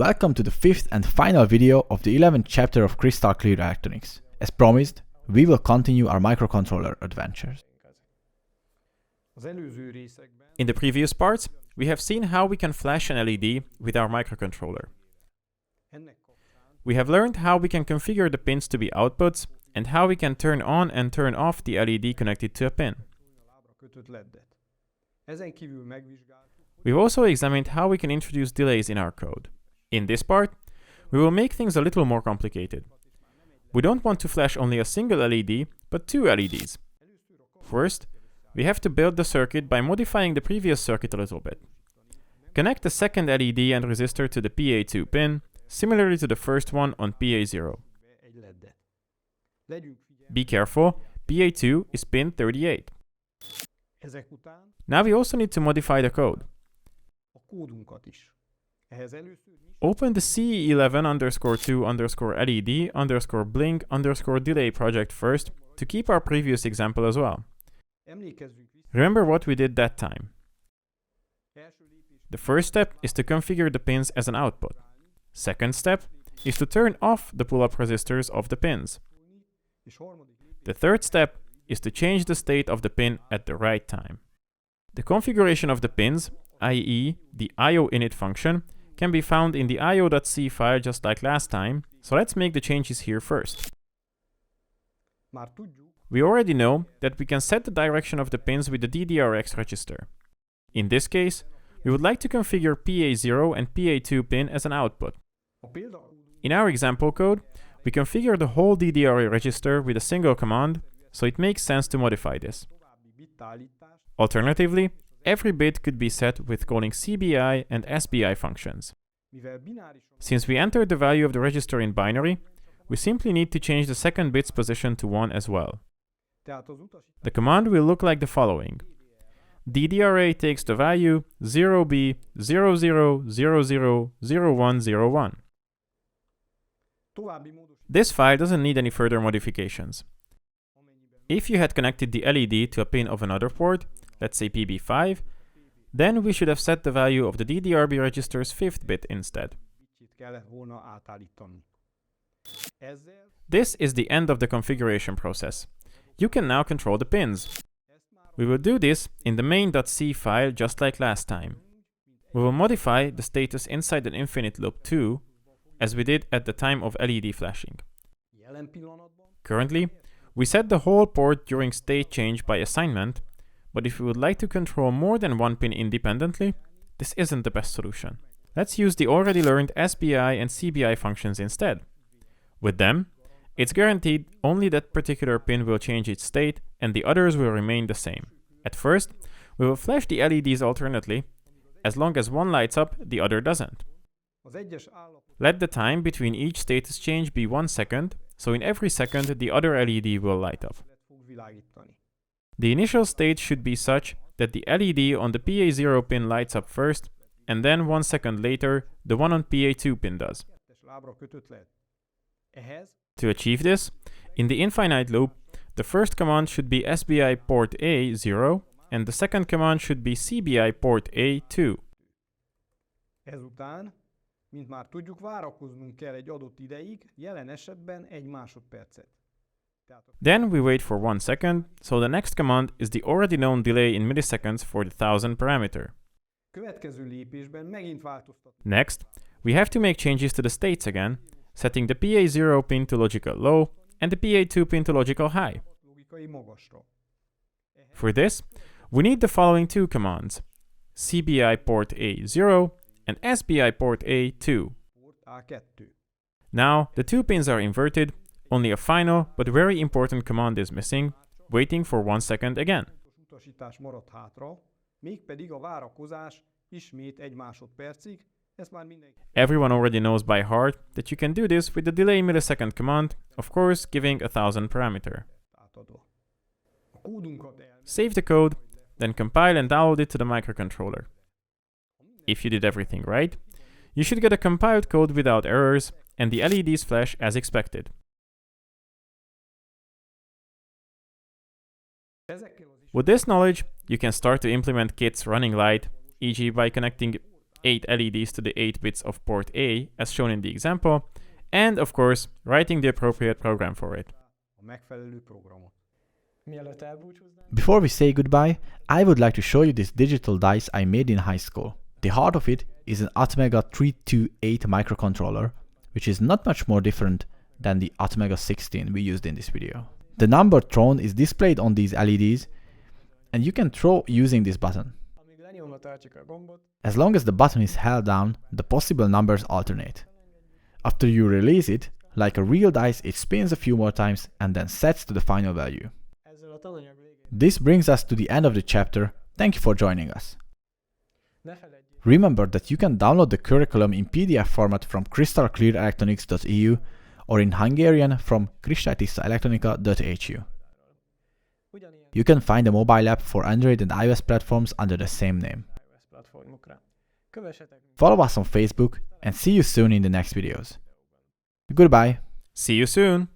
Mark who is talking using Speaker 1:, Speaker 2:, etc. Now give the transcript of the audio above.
Speaker 1: Welcome to the 5th and final video of the 11th chapter of Crystal Clear Electronics. As promised, we will continue our microcontroller adventures.
Speaker 2: In the previous parts, we have seen how we can flash an LED with our microcontroller. We have learned how we can configure the pins to be outputs and how we can turn on and turn off the LED connected to a pin. We've also examined how we can introduce delays in our code. In this part, we will make things a little more complicated. We don't want to flash only a single LED, but two LEDs. First, we have to build the circuit by modifying the previous circuit a little bit. Connect the second LED and resistor to the PA2 pin, similarly to the first one on PA0. Be careful, PA2 is pin 38. Now we also need to modify the code. Open the CE11_2_LED_blink_delay project first to keep our previous example as well. Remember what we did that time. The first step is to configure the pins as an output. Second step is to turn off the pull-up resistors of the pins. The third step is to change the state of the pin at the right time. The configuration of the pins, i.e. the IO init function, can be found in the io.c file just like last time, so let's make the changes here first. We already know that we can set the direction of the pins with the DDRX register. In this case, we would like to configure PA0 and PA2 pin as an output. In our example code, we configure the whole DDR register with a single command, so it makes sense to modify this. Alternatively, every bit could be set with calling CBI and SBI functions. Since we entered the value of the register in binary, we simply need to change the second bit's position to 1 as well. The command will look like the following. DDRA takes the value 0B00000101. This file doesn't need any further modifications. If you had connected the LED to a pin of another port, let's say PB5, then we should have set the value of the DDRB register's 5th bit instead. This is the end of the configuration process. You can now control the pins. We will do this in the main.c file just like last time. We will modify the status inside an infinite loop too, as we did at the time of LED flashing. Currently, we set the whole port during state change by assignment, but if we would like to control more than one pin independently, this isn't the best solution. Let's use the already learned SBI and CBI functions instead. With them, it's guaranteed only that particular pin will change its state and the others will remain the same. At first, we will flash the LEDs alternately. As long as one lights up, the other doesn't. Let the time between each status change be 1 second, so in every second the other LED will light up. The initial state should be such that the LED on the PA0 pin lights up first, and then 1 second later, the one on PA2 pin does. To achieve this, in the infinite loop, the first command should be SBI port A 0, and the second command should be CBI port A 2. Then we wait for 1 second, so the next command is the already known delay in milliseconds for the 1000 parameter. Next, we have to make changes to the states again, setting the PA0 pin to logical low and the PA2 pin to logical high. For this, we need the following two commands, CBI port A0 and SBI port A2. Now, the two pins are inverted, only a final but very important command is missing, waiting for 1 second again. Everyone already knows by heart that you can do this with the delay millisecond command, of course giving 1000 parameter. Save the code, then compile and download it to the microcontroller. If you did everything right, you should get a compiled code without errors and the LEDs flash as expected. With this knowledge, you can start to implement kits running light, e.g. by connecting 8 LEDs to the 8 bits of port A, as shown in the example, and of course, writing the appropriate program for it.
Speaker 1: Before we say goodbye, I would like to show you this digital dice I made in high school. The heart of it is an Atmega 328 microcontroller, which is not much more different than the Atmega 16 we used in this video. The number thrown is displayed on these LEDs, and you can throw using this button. As long as the button is held down, the possible numbers alternate. After you release it, like a real dice, it spins a few more times and then sets to the final value. This brings us to the end of the chapter. Thank you for joining us. Remember that you can download the curriculum in PDF format from crystalclearelectronics.eu or in Hungarian from kristálytisztaelektronika.hu. You can find a mobile app for Android and iOS platforms under the same name. Follow us on Facebook and see you soon in the next videos. Goodbye.
Speaker 2: See you soon!